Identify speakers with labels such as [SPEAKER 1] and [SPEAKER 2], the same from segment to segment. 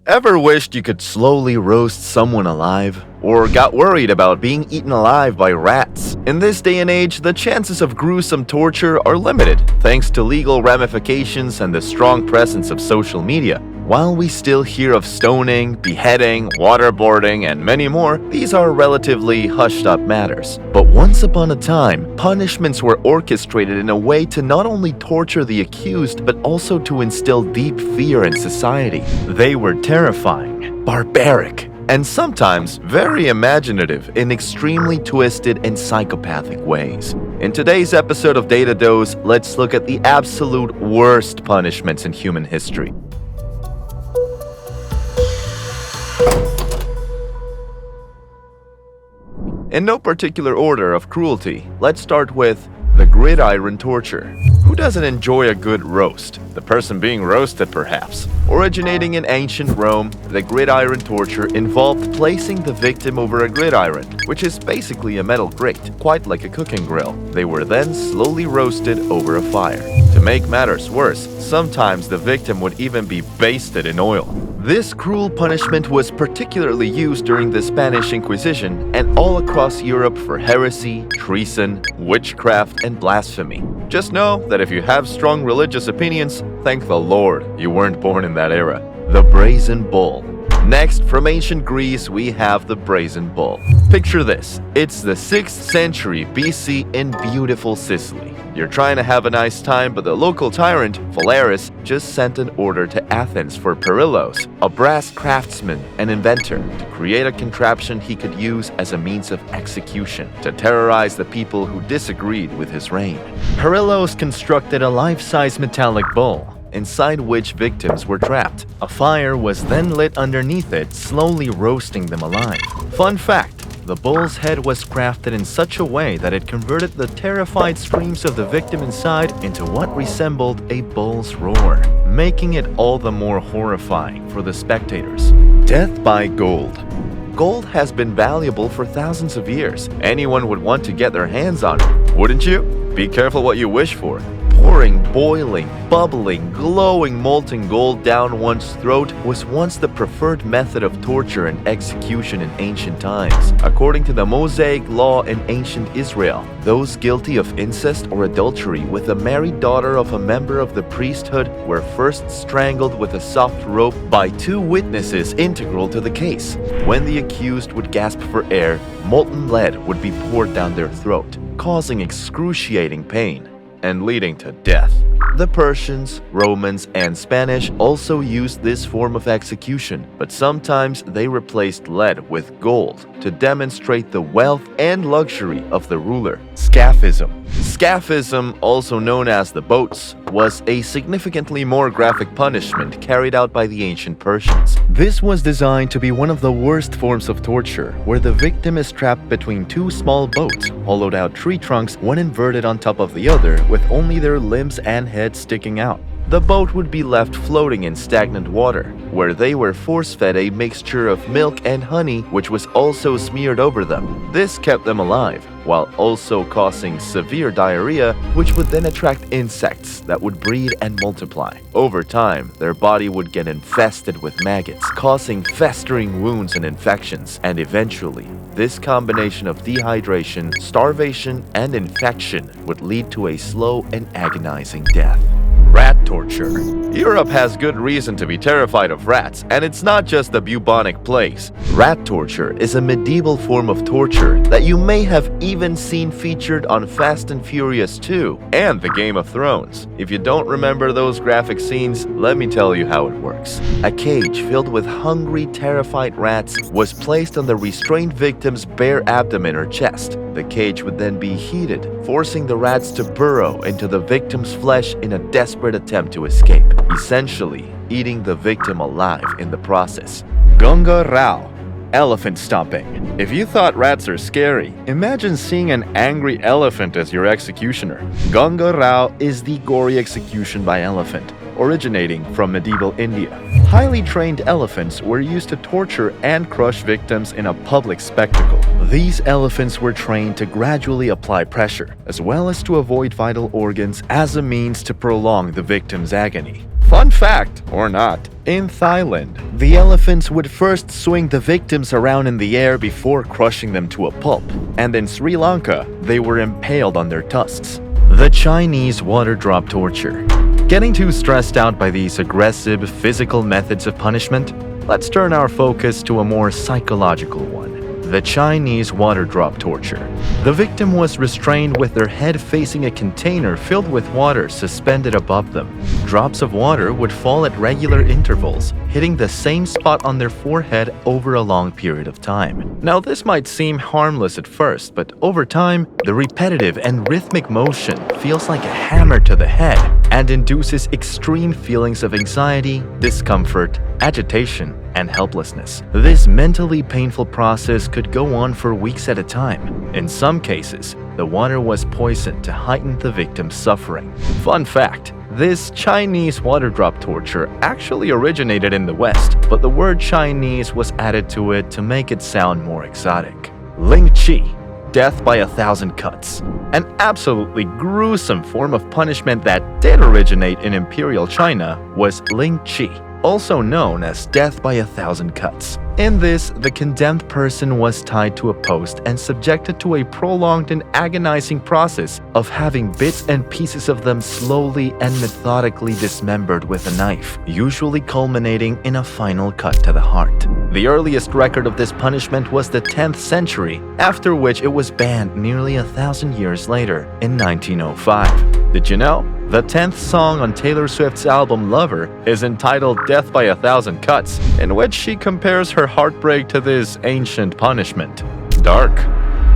[SPEAKER 1] Ever wished you could slowly roast someone alive? Or got worried about being eaten alive by rats? In this day and age, the chances of gruesome torture are limited, thanks to legal ramifications and the strong presence of social media. While we still hear of stoning, beheading, waterboarding, and many more, these are relatively hushed-up matters. But once upon a time, punishments were orchestrated in a way to not only torture the accused, but also to instill deep fear in society. They were terrifying, barbaric, and sometimes very imaginative in extremely twisted and psychopathic ways. In today's episode of Data Dose, let's look at the absolute worst punishments in human history. In no particular order of cruelty, let's start with the Gridiron Torture. Who doesn't enjoy a good roast? The person being roasted, perhaps. Originating in ancient Rome, the Gridiron Torture involved placing the victim over a gridiron, which is basically a metal grate, quite like a cooking grill. They were then slowly roasted over a fire. To make matters worse, sometimes the victim would even be basted in oil. This cruel punishment was particularly used during the Spanish Inquisition and all across Europe for heresy, treason, witchcraft, and blasphemy. Just know that if you have strong religious opinions, thank the Lord you weren't born in that era. The Brazen Bull. Next, from ancient Greece, we have the Brazen Bull. Picture this. It's the 6th century BC in beautiful Sicily. You're trying to have a nice time, but the local tyrant, Phalaris, just sent an order to Athens for Perillos, a brass craftsman and inventor, to create a contraption he could use as a means of execution, to terrorize the people who disagreed with his reign. Perillos constructed a life-size metallic bull, inside which victims were trapped. A fire was then lit underneath it, slowly roasting them alive. Fun fact, the bull's head was crafted in such a way that it converted the terrified screams of the victim inside into what resembled a bull's roar, making it all the more horrifying for the spectators. Death by gold. Gold has been valuable for thousands of years. Anyone would want to get their hands on it, wouldn't you? Be careful what you wish for. Pouring, boiling, bubbling, glowing molten gold down one's throat was once the preferred method of torture and execution in ancient times. According to the Mosaic law in ancient Israel, those guilty of incest or adultery with a married daughter of a member of the priesthood were first strangled with a soft rope by 2 witnesses integral to the case. When the accused would gasp for air, molten lead would be poured down their throat, causing excruciating pain and leading to death. The Persians, Romans, and Spanish also used this form of execution, but sometimes they replaced lead with gold to demonstrate the wealth and luxury of the ruler. Scaphism. Scaphism, also known as the boats, was a significantly more graphic punishment carried out by the ancient Persians. This was designed to be one of the worst forms of torture, where the victim is trapped between 2 small boats, hollowed out tree trunks, one inverted on top of the other, with only their limbs and heads sticking out. The boat would be left floating in stagnant water, where they were force-fed a mixture of milk and honey, which was also smeared over them. This kept them alive, while also causing severe diarrhea, which would then attract insects that would breed and multiply. Over time, their body would get infested with maggots, causing festering wounds and infections, and eventually, this combination of dehydration, starvation, and infection would lead to a slow and agonizing death. Rat torture. Europe has good reason to be terrified of rats, and it's not just the bubonic plagues. Rat torture is a medieval form of torture that you may have even seen featured on Fast and Furious 2 and the Game of Thrones. If you don't remember those graphic scenes, let me tell you how it works. A cage filled with hungry, terrified rats was placed on the restrained victim's bare abdomen or chest. The cage would then be heated, forcing the rats to burrow into the victim's flesh in a desperate attempt to escape, essentially eating the victim alive in the process. Gunga Rao. Elephant stomping. If you thought rats are scary, imagine seeing an angry elephant as your executioner. Gunga Rao is the gory execution by elephant, originating from medieval India. Highly trained elephants were used to torture and crush victims in a public spectacle. These elephants were trained to gradually apply pressure, as well as to avoid vital organs as a means to prolong the victim's agony. Fun fact, or not, in Thailand, the elephants would first swing the victims around in the air before crushing them to a pulp, and in Sri Lanka, they were impaled on their tusks. The Chinese water drop torture. Getting too stressed out by these aggressive, physical methods of punishment? Let's turn our focus to a more psychological one. The Chinese water drop torture. The victim was restrained with their head facing a container filled with water suspended above them. Drops of water would fall at regular intervals, hitting the same spot on their forehead over a long period of time. Now, this might seem harmless at first, but over time, the repetitive and rhythmic motion feels like a hammer to the head and induces extreme feelings of anxiety, discomfort, agitation, and helplessness. This mentally painful process could go on for weeks at a time. In some cases, the water was poisoned to heighten the victim's suffering. Fun fact, this Chinese water drop torture actually originated in the West, but the word Chinese was added to it to make it sound more exotic. Lingchi, death by 1,000 cuts. An absolutely gruesome form of punishment that did originate in Imperial China was Lingchi, also known as death by 1,000 cuts. In this, the condemned person was tied to a post and subjected to a prolonged and agonizing process of having bits and pieces of them slowly and methodically dismembered with a knife, usually culminating in a final cut to the heart. The earliest record of this punishment was the 10th century, after which it was banned nearly 1,000 years later in 1905. Did you know? The 10th song on Taylor Swift's album Lover is entitled Death by 1,000 Cuts, in which she compares her heartbreak to this ancient punishment. Dark.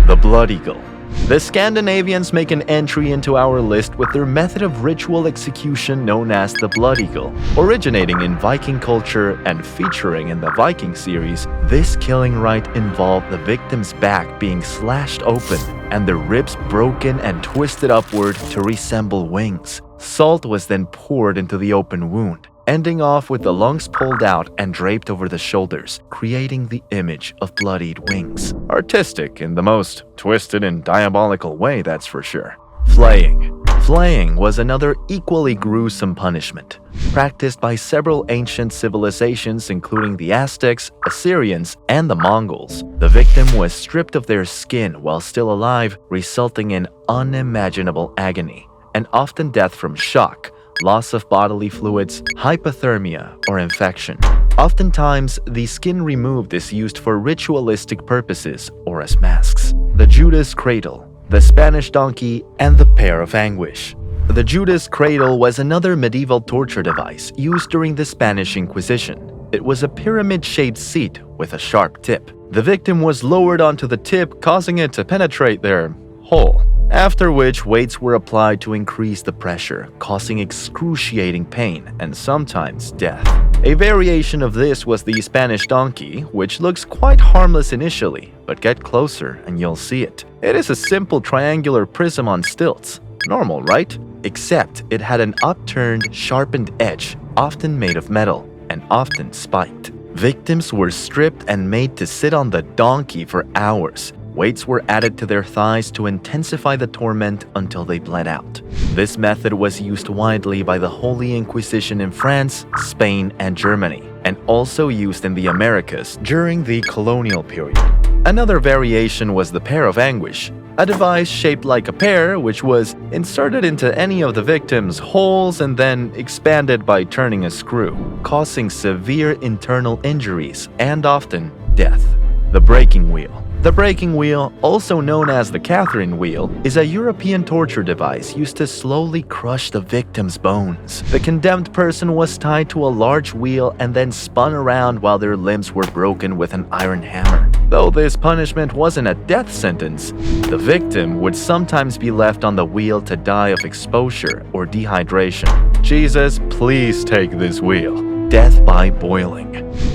[SPEAKER 1] The Blood Eagle. The Scandinavians make an entry into our list with their method of ritual execution known as the Blood Eagle. Originating in Viking culture and featuring in the Viking series, this killing rite involved the victim's back being slashed open and the ribs broken and twisted upward to resemble wings. Salt was then poured into the open wound, ending off with the lungs pulled out and draped over the shoulders, creating the image of bloodied wings. Artistic in the most twisted and diabolical way, that's for sure. Flaying. Flaying was another equally gruesome punishment, practiced by several ancient civilizations including the Aztecs, Assyrians, and the Mongols. The victim was stripped of their skin while still alive, resulting in unimaginable agony, and often death from shock, loss of bodily fluids, hypothermia, or infection. Oftentimes, the skin removed is used for ritualistic purposes or as masks. The Judas Cradle, the Spanish donkey, and the Pear of Anguish. The Judas Cradle was another medieval torture device used during the Spanish Inquisition. It was a pyramid-shaped seat with a sharp tip. The victim was lowered onto the tip, causing it to penetrate their hole, after which weights were applied to increase the pressure, causing excruciating pain and sometimes death. A variation of this was the Spanish donkey, which looks quite harmless initially, but get closer and you'll see it. It is a simple triangular prism on stilts. Normal, right? Except it had an upturned, sharpened edge, often made of metal, and often spiked. Victims were stripped and made to sit on the donkey for hours. Weights were added to their thighs to intensify the torment until they bled out. This method was used widely by the Holy Inquisition in France, Spain, and Germany, and also used in the Americas during the colonial period. Another variation was the Pear of Anguish, a device shaped like a pear which was inserted into any of the victim's holes and then expanded by turning a screw, causing severe internal injuries and often death. The breaking wheel. The breaking wheel, also known as the Catherine wheel, is a European torture device used to slowly crush the victim's bones. The condemned person was tied to a large wheel and then spun around while their limbs were broken with an iron hammer. Though this punishment wasn't a death sentence, the victim would sometimes be left on the wheel to die of exposure or dehydration. Jesus, please take this wheel. Death by boiling.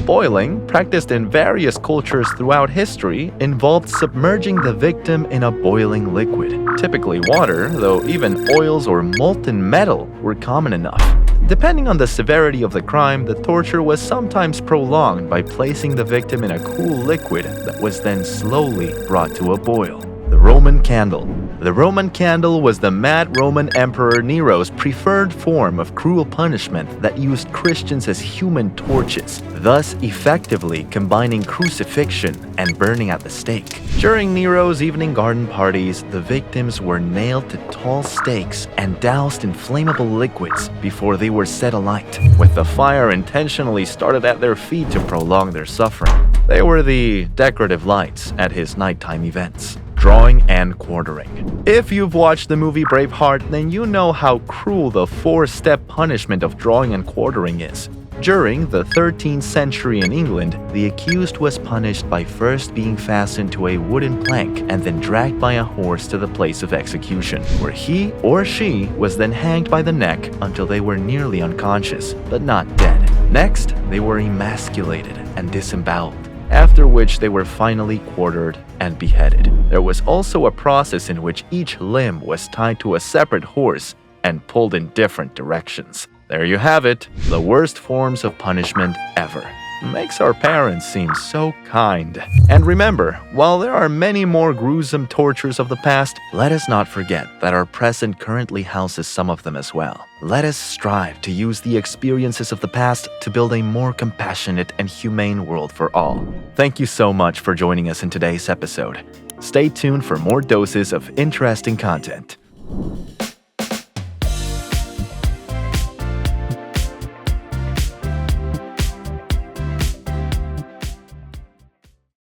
[SPEAKER 1] Boiling, practiced in various cultures throughout history, involved submerging the victim in a boiling liquid, typically water, though even oils or molten metal were common enough. Depending on the severity of the crime, the torture was sometimes prolonged by placing the victim in a cool liquid that was then slowly brought to a boil. The Roman candle. The Roman candle was the mad Roman Emperor Nero's preferred form of cruel punishment that used Christians as human torches, thus effectively combining crucifixion and burning at the stake. During Nero's evening garden parties, the victims were nailed to tall stakes and doused in flammable liquids before they were set alight, with the fire intentionally started at their feet to prolong their suffering. They were the decorative lights at his nighttime events. Drawing and quartering. If you've watched the movie Braveheart, then you know how cruel the four-step punishment of drawing and quartering is. During the 13th century in England, the accused was punished by first being fastened to a wooden plank and then dragged by a horse to the place of execution, where he or she was then hanged by the neck until they were nearly unconscious, but not dead. Next, they were emasculated and disemboweled, after which they were finally quartered and beheaded. There was also a process in which each limb was tied to a separate horse and pulled in different directions. There you have it, the worst forms of punishment ever. Makes our parents seem so kind. And remember, while there are many more gruesome tortures of the past, let us not forget that our present currently houses some of them as well. Let us strive to use the experiences of the past to build a more compassionate and humane world for all. Thank you so much for joining us in today's episode. Stay tuned for more doses of interesting content.